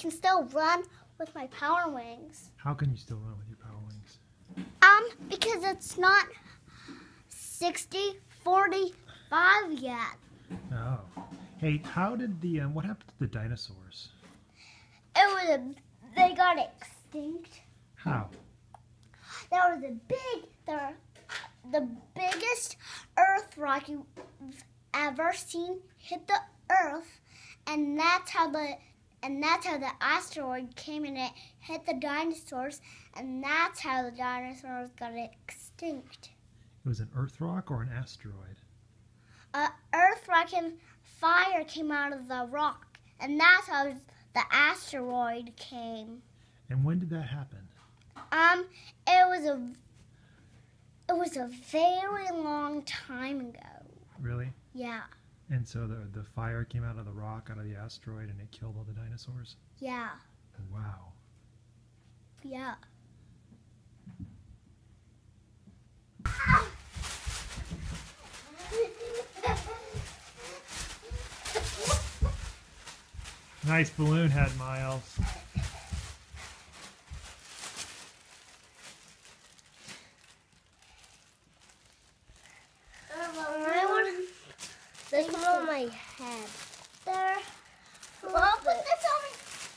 can still run with my power wings. How can you still run with your power wings? Because it's not 60-45 yet. Oh. Hey, how did what happened to the dinosaurs? They got extinct. How? There was the biggest earth rock you've ever seen hit the earth, and that's how the asteroid came and it hit the dinosaurs, and that's how the dinosaurs got extinct. It was an earth rock or an asteroid? Earth rock and fire came out of the rock, and that's how the asteroid came. And when did that happen? It was a very long time ago. Really? Yeah. And so the fire came out of the rock, out of the asteroid, and it killed all the dinosaurs? Yeah. Wow. Yeah. Nice balloon head, Miles. This one on my head. There. Well, I'll put this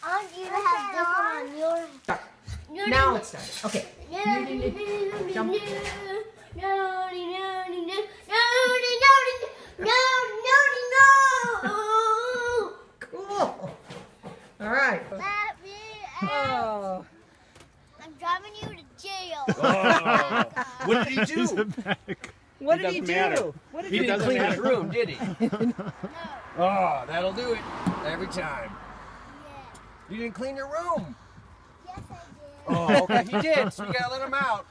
on you to have this one on your head. Now it's done. Okay. Jump. Cool. All right. Oh. I'm driving you to jail. Oh. What did he do? What did he doesn't do? matter. What did He he didn't do? clean his room, did he? No. Oh, that'll do it. Every time. Yeah. You didn't clean your room. Yes, I did. Oh, okay. He did. So we gotta let him out.